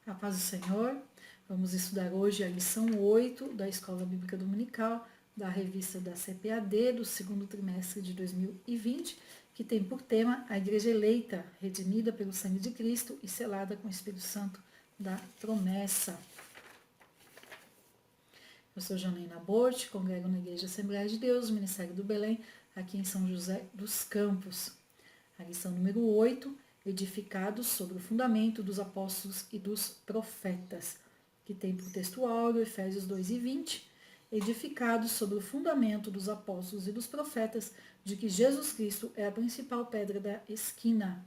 A paz do Senhor. Vamos estudar hoje a lição 8 da Escola Bíblica Dominical, da revista da CPAD, do segundo trimestre de 2020, que tem por tema a Igreja Eleita, redimida pelo sangue de Cristo e selada com o Espírito Santo da promessa. Eu sou Janaína Borte, congrego na Igreja Assembleia de Deus, Ministério do Belém, aqui em São José dos Campos. A lição número 8, edificados sobre o fundamento dos apóstolos e dos profetas, que tem por texto áureo Efésios 2:20, edificados sobre o fundamento dos apóstolos e dos profetas, de que Jesus Cristo é a principal pedra da esquina.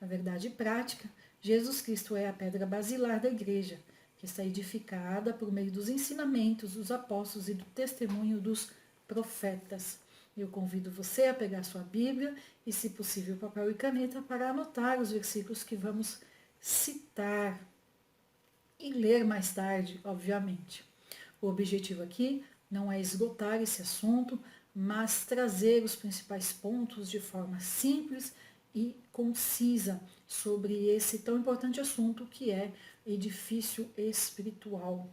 A verdade prática, Jesus Cristo é a pedra basilar da igreja, que está edificada por meio dos ensinamentos dos apóstolos e do testemunho dos profetas. Eu convido você a pegar sua Bíblia e, se possível, papel e caneta para anotar os versículos que vamos citar e ler mais tarde, obviamente. O objetivo aqui não é esgotar esse assunto, mas trazer os principais pontos de forma simples e concisa sobre esse tão importante assunto que é edifício espiritual.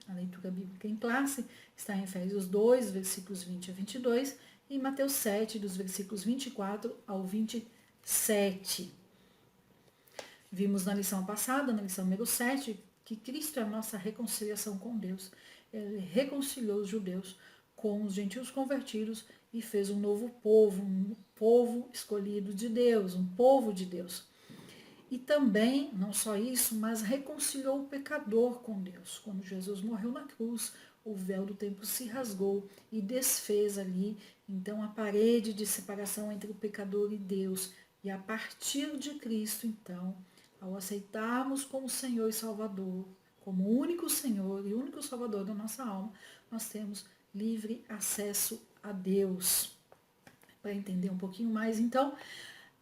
A leitura bíblica em classe está em Efésios 2, versículos 20 a 22 e em Mateus 7, dos versículos 24 ao 27. Vimos na lição passada, na lição número 7, que Cristo é a nossa reconciliação com Deus. Ele reconciliou os judeus com os gentios convertidos e fez um novo povo, um povo escolhido de Deus, um povo de Deus. E também, não só isso, mas reconciliou o pecador com Deus. Quando Jesus morreu na cruz, o véu do templo se rasgou e desfez ali, então, a parede de separação entre o pecador e Deus. E a partir de Cristo, então, ao aceitarmos como Senhor e Salvador, como o único Senhor e único Salvador da nossa alma, nós temos livre acesso a Deus. Para entender um pouquinho mais, então,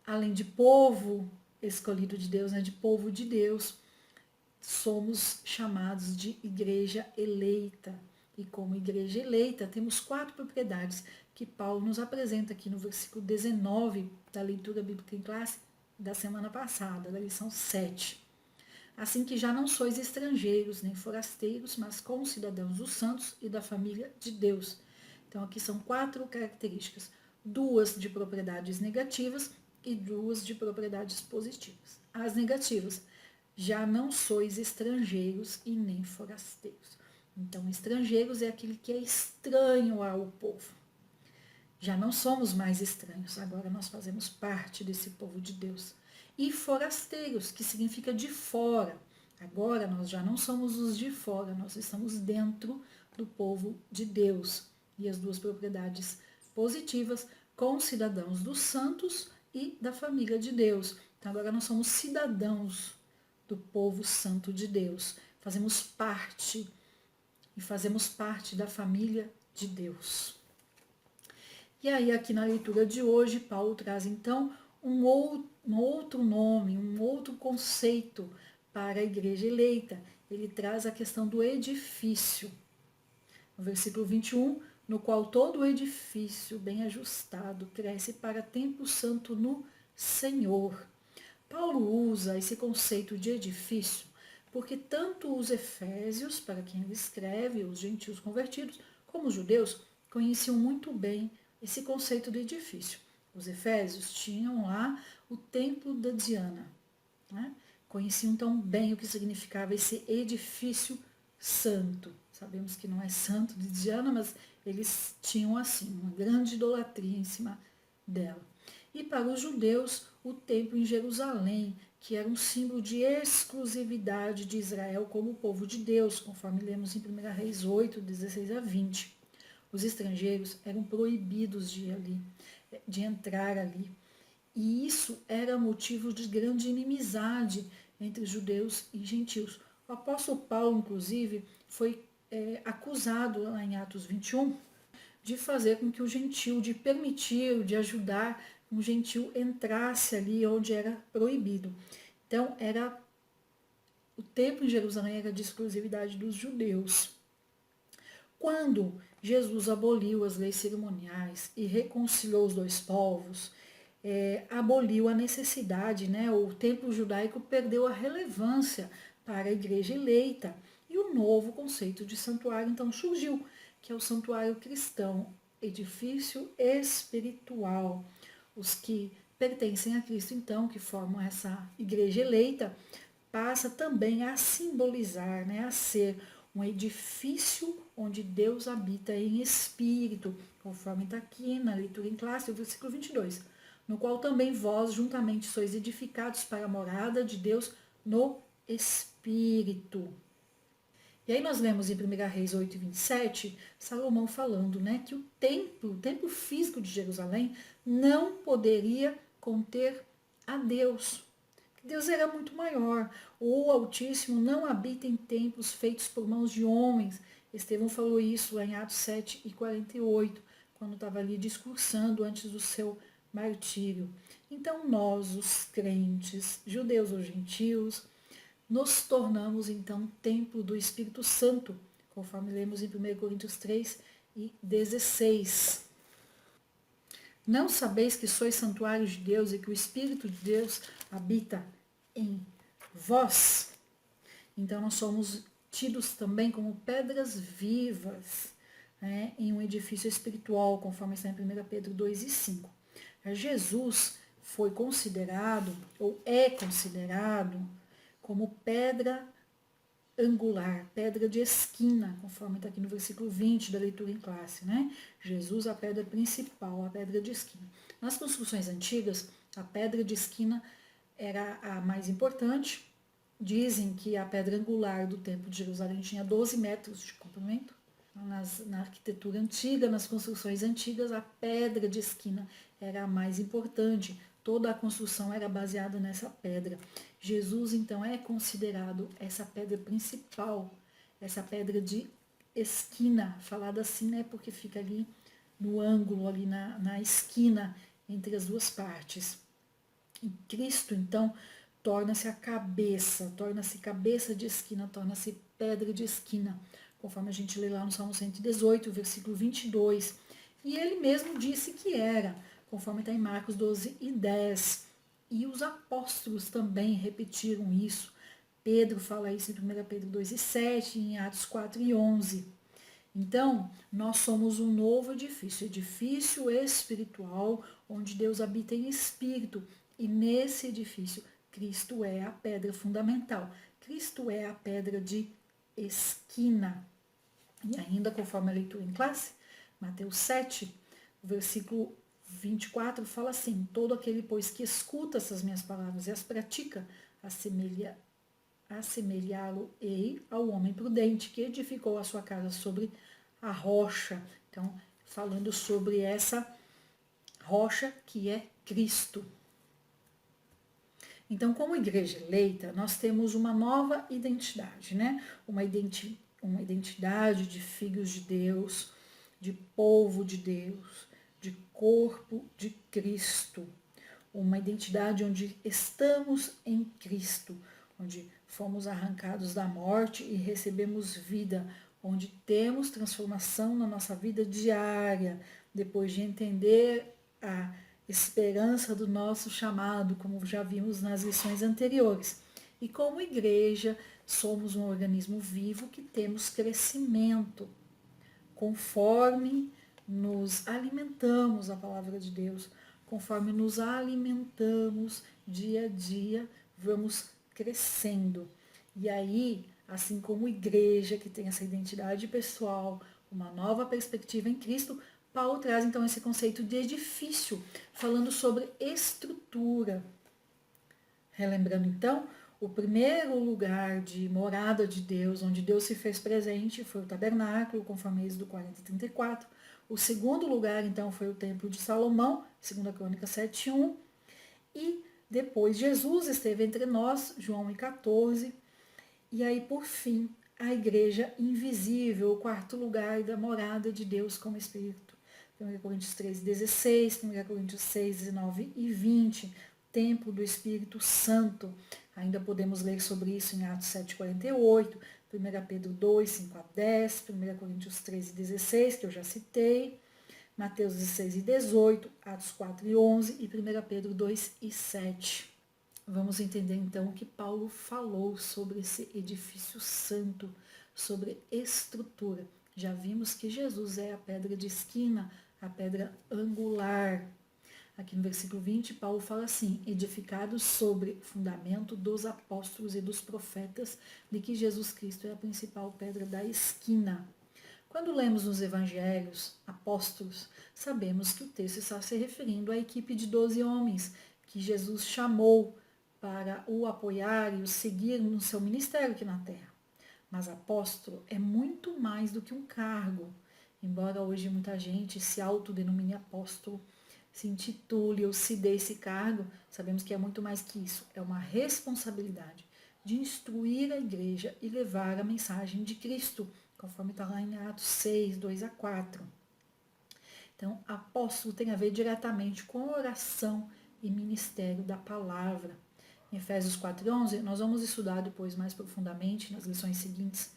além de povo escolhido de Deus, de povo de Deus, somos chamados de igreja eleita. E como igreja eleita, temos 4 propriedades que Paulo nos apresenta aqui no versículo 19 da leitura bíblica em classe da semana passada, da lição 7. Assim que já não sois estrangeiros nem forasteiros, mas concidadãos dos santos e da família de Deus. Então aqui são 4 características, 2 de propriedades negativas e 2 de propriedades positivas. As negativas, já não sois estrangeiros e nem forasteiros. Então, estrangeiros é aquele que é estranho ao povo. Já não somos mais estranhos, agora nós fazemos parte desse povo de Deus. E forasteiros, que significa de fora. Agora nós já não somos os de fora, nós estamos dentro do povo de Deus. E as 2 propriedades positivas, concidadãos dos santos e da família de Deus. Então agora nós somos cidadãos do povo santo de Deus. Fazemos parte da família de Deus. E aí aqui na leitura de hoje, Paulo traz então um outro nome, um outro conceito para a igreja eleita. Ele traz a questão do edifício. No versículo 21, no qual todo o edifício bem ajustado cresce para templo santo no Senhor. Paulo usa esse conceito de edifício porque tanto os efésios, para quem ele escreve, os gentios convertidos, como os judeus, conheciam muito bem esse conceito de edifício. Os efésios tinham lá o templo da Diana, né? Conheciam tão bem o que significava esse edifício santo. Sabemos que não é santo de Diana, mas eles tinham assim uma grande idolatria em cima dela. E para os judeus, o templo em Jerusalém, que era um símbolo de exclusividade de Israel como povo de Deus, conforme lemos em 1 Reis 8, 16 a 20. Os estrangeiros eram proibidos de entrar ali. E isso era motivo de grande inimizade entre judeus e gentios. O apóstolo Paulo, inclusive, foi acusado lá em Atos 21 de fazer com que o gentio, de permitir, de ajudar um gentio entrasse ali onde era proibido. Então, o templo em Jerusalém era de exclusividade dos judeus. Quando Jesus aboliu as leis cerimoniais e reconciliou os 2 povos, aboliu a necessidade, o templo judaico perdeu a relevância para a igreja eleita. E o novo conceito de santuário então surgiu, que é o santuário cristão, edifício espiritual. Os que pertencem a Cristo, então, que formam essa igreja eleita, passa também a simbolizar, a ser um edifício onde Deus habita em espírito, conforme está aqui na leitura em classe, o versículo 22, no qual também vós juntamente sois edificados para a morada de Deus no espírito. E aí nós lemos em 1 Reis 8:27, Salomão falando, que o templo físico de Jerusalém não poderia conter a Deus. Deus era muito maior. O Altíssimo não habita em templos feitos por mãos de homens. Estevão falou isso lá em Atos 7:48, quando estava ali discursando antes do seu martírio. Então nós, os crentes, judeus ou gentios, nos tornamos então templo do Espírito Santo, conforme lemos em 1 Coríntios 3:16. Não sabeis que sois santuário de Deus e que o Espírito de Deus habita em vós? Então nós somos tidos também como pedras vivas, em um edifício espiritual, conforme está em 1 Pedro 2:5. Jesus foi considerado, ou é considerado, como pedra angular, pedra de esquina, conforme está aqui no versículo 20 da leitura em classe, Jesus, a pedra principal, a pedra de esquina. Nas construções antigas, a pedra de esquina era a mais importante. Dizem que a pedra angular do Templo de Jerusalém tinha 12 metros de comprimento. Na arquitetura antiga, nas construções antigas, a pedra de esquina era a mais importante. Toda a construção era baseada nessa pedra. Jesus, então, é considerado essa pedra principal, essa pedra de esquina, falada assim, porque fica ali no ângulo, ali na esquina, entre as duas partes. E Cristo, então, torna-se a cabeça, torna-se cabeça de esquina, torna-se pedra de esquina, conforme a gente lê lá no Salmo 118, versículo 22. E ele mesmo disse que era, conforme está em Marcos 12:10. E os apóstolos também repetiram isso. Pedro fala isso em 1 Pedro 2:7, em Atos 4:11. Então, nós somos um novo edifício, edifício espiritual, onde Deus habita em espírito. E nesse edifício, Cristo é a pedra fundamental. Cristo é a pedra de esquina. E ainda, conforme a leitura em classe, Mateus 7, versículo 24, fala assim: todo aquele, pois, que escuta essas minhas palavras e as pratica, assemelhá-lo-ei ao homem prudente que edificou a sua casa sobre a rocha. Então, falando sobre essa rocha que é Cristo. Então, como igreja eleita, nós temos uma nova identidade, uma identidade de filhos de Deus, de povo de Deus, de corpo de Cristo. Uma identidade onde estamos em Cristo, onde fomos arrancados da morte e recebemos vida, onde temos transformação na nossa vida diária, depois de entender a esperança do nosso chamado, como já vimos nas lições anteriores. E como igreja, somos um organismo vivo que temos crescimento, conforme nos alimentamos da palavra de Deus, conforme nos alimentamos dia a dia, vamos crescendo. E aí, assim como igreja que tem essa identidade pessoal, uma nova perspectiva em Cristo, Paulo traz então esse conceito de edifício, falando sobre estrutura. Relembrando então, o primeiro lugar de morada de Deus, onde Deus se fez presente, foi o tabernáculo, conforme Êxodo 40:34. O segundo lugar, então, foi o templo de Salomão, 2 Crônicas 7:1. E depois Jesus esteve entre nós, João 1:14. E aí, por fim, a igreja invisível, o quarto lugar da morada de Deus como Espírito. 1 Coríntios 3:16, 1 Coríntios 6:19 e 20, templo do Espírito Santo. Ainda podemos ler sobre isso em Atos 7:48, 1 Pedro 2:5-10, 1 Coríntios 13:16, que eu já citei, Mateus 16:18, Atos 4:11 e 1 Pedro 2:7. vamos entender então o que Paulo falou sobre esse edifício santo, sobre estrutura. Já vimos que Jesus é a pedra de esquina, a pedra angular. Aqui no versículo 20, Paulo fala assim: edificados sobre fundamento dos apóstolos e dos profetas, de que Jesus Cristo é a principal pedra da esquina. Quando lemos nos evangelhos apóstolos, sabemos que o texto está se referindo à equipe de 12 homens que Jesus chamou para o apoiar e o seguir no seu ministério aqui na terra. Mas apóstolo é muito mais do que um cargo. Embora hoje muita gente se autodenomine apóstolo, se intitule ou se dê esse cargo, sabemos que é muito mais que isso. É uma responsabilidade de instruir a igreja e levar a mensagem de Cristo, conforme está lá em Atos 6, 2 a 4. Então, apóstolo tem a ver diretamente com oração e ministério da palavra. Em Efésios 4:11, nós vamos estudar depois mais profundamente nas lições seguintes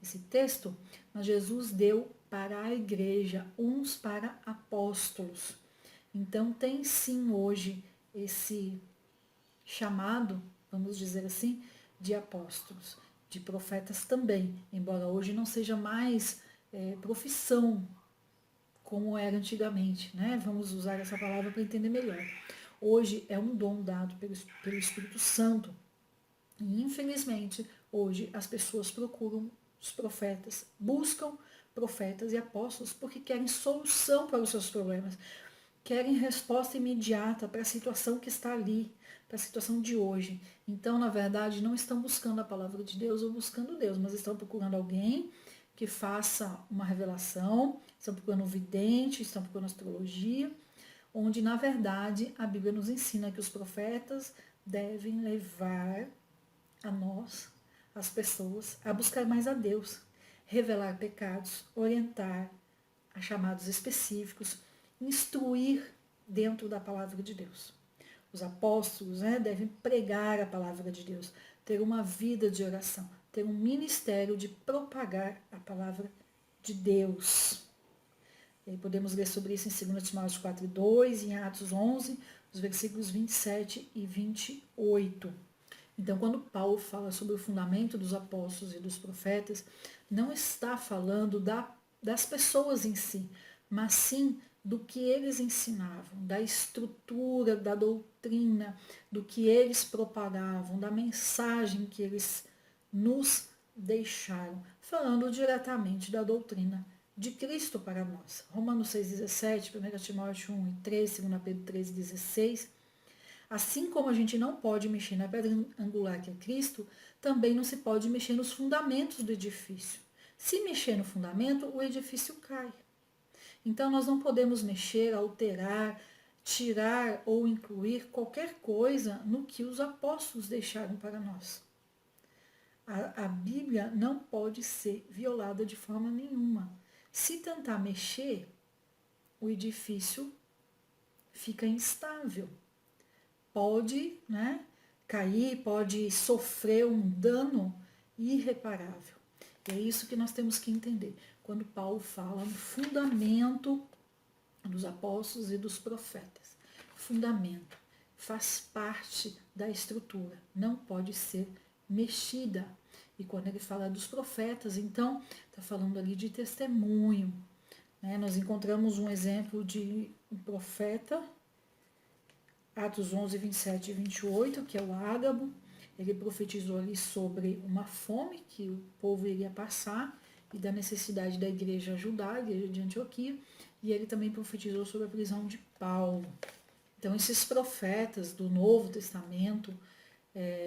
esse texto, mas Jesus deu para a igreja uns para apóstolos. Então tem sim hoje esse chamado, vamos dizer assim, de apóstolos, de profetas também, embora hoje não seja mais profissão como era antigamente, né? Vamos usar essa palavra para entender melhor. Hoje é um dom dado pelo Espírito Santo. E infelizmente, hoje as pessoas procuram os profetas, buscam profetas e apóstolos porque querem solução para os seus problemas, querem resposta imediata para a situação que está ali, para a situação de hoje. Então, na verdade, não estão buscando a palavra de Deus ou buscando Deus, mas estão procurando alguém que faça uma revelação, estão procurando um vidente, estão procurando astrologia, onde, na verdade, a Bíblia nos ensina que os profetas devem levar a nós, as pessoas, a buscar mais a Deus, revelar pecados, orientar a chamados específicos, instruir dentro da palavra de Deus. Os apóstolos devem pregar a palavra de Deus, ter uma vida de oração, ter um ministério de propagar a palavra de Deus. E aí podemos ler sobre isso em 2 Timóteo 4:2, em Atos 11, os versículos 27 e 28. Então, quando Paulo fala sobre o fundamento dos apóstolos e dos profetas, não está falando das pessoas em si, mas sim do que eles ensinavam, da estrutura, da doutrina, do que eles propagavam, da mensagem que eles nos deixaram, falando diretamente da doutrina de Cristo para nós. Romanos 6,17, 1 Timóteo 1:3, 2 Pedro 13:16. Assim como a gente não pode mexer na pedra angular que é Cristo, também não se pode mexer nos fundamentos do edifício. Se mexer no fundamento, o edifício cai. Então nós não podemos mexer, alterar, tirar ou incluir qualquer coisa no que os apóstolos deixaram para nós. A Bíblia não pode ser violada de forma nenhuma. Se tentar mexer, o edifício fica instável. Pode cair, pode sofrer um dano irreparável. E é isso que nós temos que entender. Quando Paulo fala no fundamento dos apóstolos e dos profetas. Fundamento faz parte da estrutura, não pode ser mexida. E quando ele fala dos profetas, então, está falando ali de testemunho. Nós encontramos um exemplo de um profeta, Atos 11, 27 e 28, que é o Ágabo. Ele profetizou ali sobre uma fome que o povo iria passar e da necessidade da igreja ajudar, a igreja de Antioquia. E ele também profetizou sobre a prisão de Paulo. Então, esses profetas do Novo Testamento,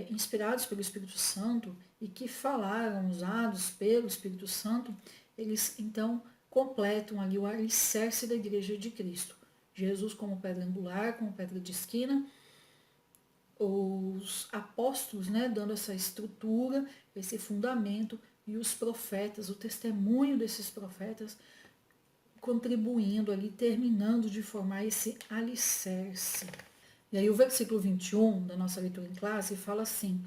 inspirados pelo Espírito Santo e que falaram, usados pelo Espírito Santo, eles então completam ali o alicerce da igreja de Cristo. Jesus como pedra angular, como pedra de esquina, os apóstolos dando essa estrutura, esse fundamento, e os profetas, o testemunho desses profetas, contribuindo ali, terminando de formar esse alicerce. E aí o versículo 21 da nossa leitura em classe fala assim,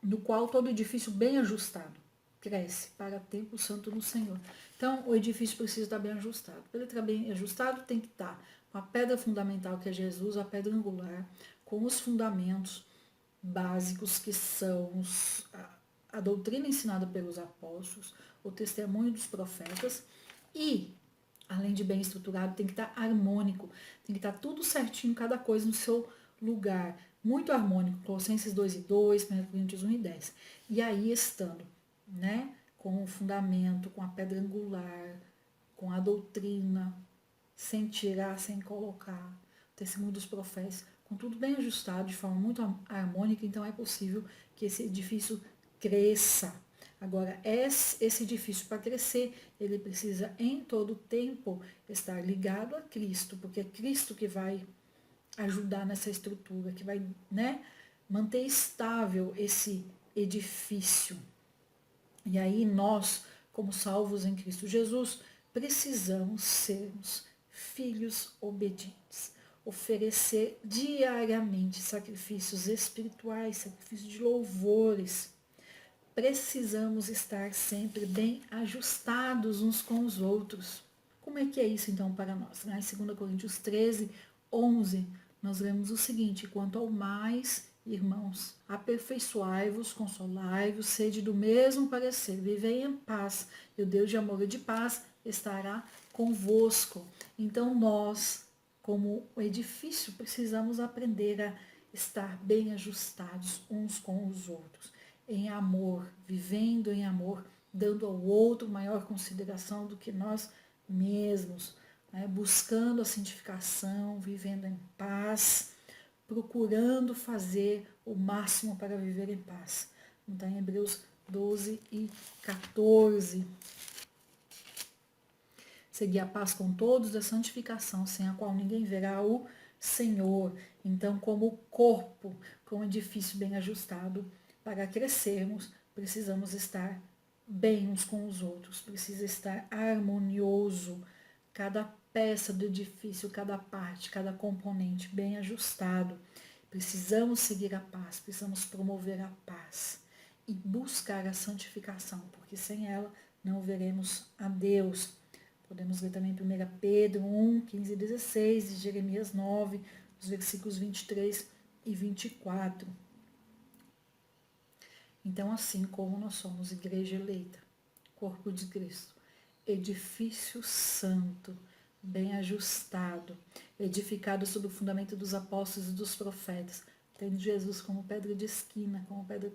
no qual todo edifício bem ajustado cresce para templo santo no Senhor. Então, o edifício precisa estar bem ajustado. Para ele estar bem ajustado, tem que estar com a pedra fundamental, que é Jesus, a pedra angular, com os fundamentos básicos que são a doutrina ensinada pelos apóstolos, o testemunho dos profetas e, além de bem estruturado, tem que estar harmônico, tem que estar tudo certinho, cada coisa no seu lugar, muito harmônico, Colossenses 2:2, 1 Coríntios 1:10. E aí estando, né, com o fundamento, com a pedra angular, com a doutrina, sem tirar, sem colocar, o testemunho dos profetas, com tudo bem ajustado, de forma muito harmônica, então é possível que esse edifício cresça. Agora, esse edifício, para crescer, ele precisa em todo tempo estar ligado a Cristo, porque é Cristo que vai ajudar nessa estrutura, que vai, né, manter estável esse edifício. E aí nós, como salvos em Cristo Jesus, precisamos sermos filhos obedientes, oferecer diariamente sacrifícios espirituais, sacrifícios de louvores. Precisamos estar sempre bem ajustados uns com os outros. Como é que é isso então para nós? Em 2 Coríntios 13:11, nós lemos o seguinte: quanto ao mais, irmãos, aperfeiçoai-vos, consolai-vos, sede do mesmo parecer, vivei em paz, e o Deus de amor e de paz estará convosco. Então nós, como o edifício, precisamos aprender a estar bem ajustados uns com os outros, em amor, vivendo em amor, dando ao outro maior consideração do que nós mesmos, né? Buscando a santificação, vivendo em paz, procurando fazer o máximo para viver em paz. Então, em Hebreus 12:14. Seguir a paz com todos, a santificação, sem a qual ninguém verá o Senhor. Então, como corpo, como edifício bem ajustado, para crescermos, precisamos estar bem uns com os outros, precisa estar harmonioso, cada peça do edifício, cada parte, cada componente bem ajustado. Precisamos seguir a paz, precisamos promover a paz e buscar a santificação, porque sem ela não veremos a Deus. Podemos ler também 1 Pedro 1:15-16 e Jeremias 9, os versículos 23 e 24. Então, assim como nós somos igreja eleita, corpo de Cristo, edifício santo, bem ajustado, edificado sobre o fundamento dos apóstolos e dos profetas, tendo Jesus como pedra de esquina, como pedra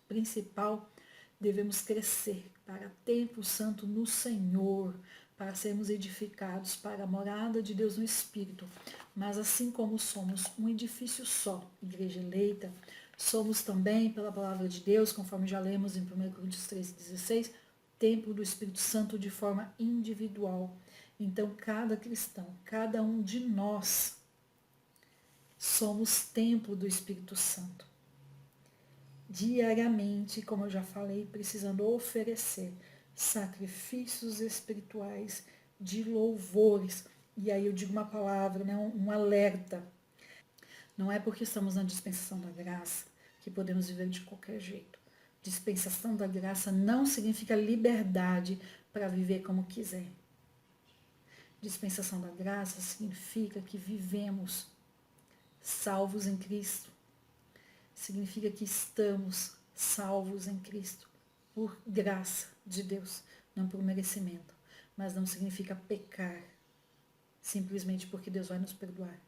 principal, devemos crescer para templo santo no Senhor, para sermos edificados para a morada de Deus no Espírito. Mas assim como somos um edifício só, igreja eleita, somos também, pela palavra de Deus, conforme já lemos em 1 Coríntios 13:16, templo do Espírito Santo de forma individual. Então, cada cristão, cada um de nós, somos templo do Espírito Santo. Diariamente, como eu já falei, precisando oferecer sacrifícios espirituais de louvores. E aí eu digo uma palavra, né, um alerta. Não é porque estamos na dispensação da graça que podemos viver de qualquer jeito. Dispensação da graça não significa liberdade para viver como quiser. Dispensação da graça significa que vivemos salvos em Cristo. Significa que estamos salvos em Cristo por graça de Deus, não por merecimento. Mas não significa pecar simplesmente porque Deus vai nos perdoar.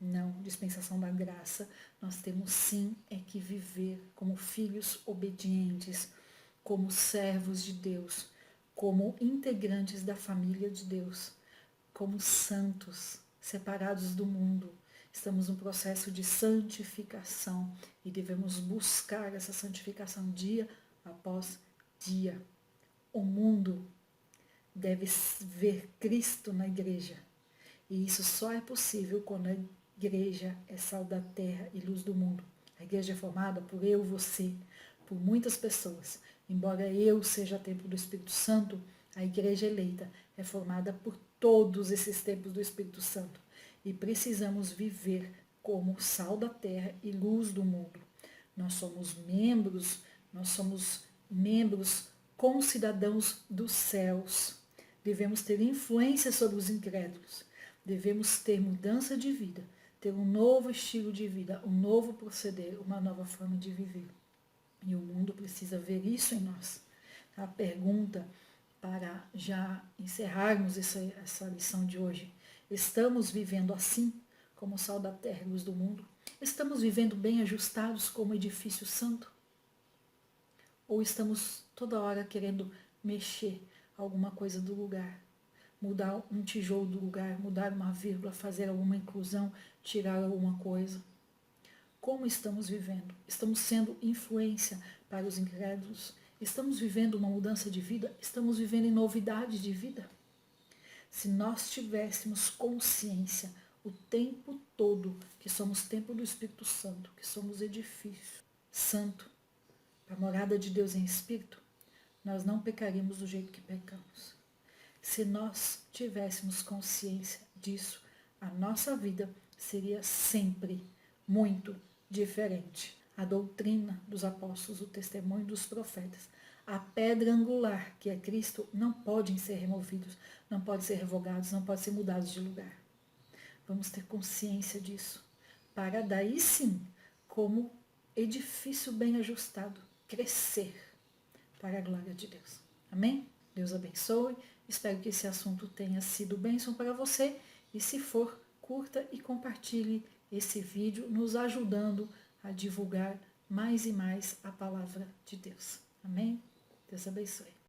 Não, dispensação da graça, nós temos sim que viver como filhos obedientes, como servos de Deus, como integrantes da família de Deus, como santos, separados do mundo. Estamos num processo de santificação e devemos buscar essa santificação dia após dia. O mundo deve ver Cristo na igreja. E isso só é possível quando a igreja é sal da terra e luz do mundo. A igreja é formada por eu, você, por muitas pessoas. Embora eu seja templo do Espírito Santo, a igreja eleita é formada por todos esses templos do Espírito Santo. E precisamos viver como sal da terra e luz do mundo. Nós somos membros concidadãos dos céus. Devemos ter influência sobre os incrédulos. Devemos ter mudança de vida. ter um novo estilo de vida, um novo proceder, uma nova forma de viver. E o mundo precisa ver isso em nós. A pergunta para já encerrarmos essa lição de hoje: estamos vivendo assim, como o sal da terra e luz do mundo? Estamos vivendo bem ajustados como edifício santo? Ou estamos toda hora querendo mexer alguma coisa do lugar? Mudar um tijolo do lugar, mudar uma vírgula, fazer alguma inclusão, tirar alguma coisa? Como estamos vivendo? Estamos sendo influência para os incrédulos? Estamos vivendo uma mudança de vida? Estamos vivendo em novidade de vida? Se nós tivéssemos consciência o tempo todo que somos templo do Espírito Santo, que somos edifício santo, a morada de Deus em espírito, nós não pecaríamos do jeito que pecamos. Se nós tivéssemos consciência disso, a nossa vida seria sempre muito diferente. A doutrina dos apóstolos, o testemunho dos profetas, a pedra angular, que é Cristo, não podem ser removidos, não podem ser revogados, não podem ser mudados de lugar. Vamos ter consciência disso, para daí sim, como edifício bem ajustado, crescer para a glória de Deus. Amém? Deus abençoe. Espero que esse assunto tenha sido bênção para você. E se for, curta e compartilhe esse vídeo, nos ajudando a divulgar mais e mais a palavra de Deus. Amém? Deus abençoe.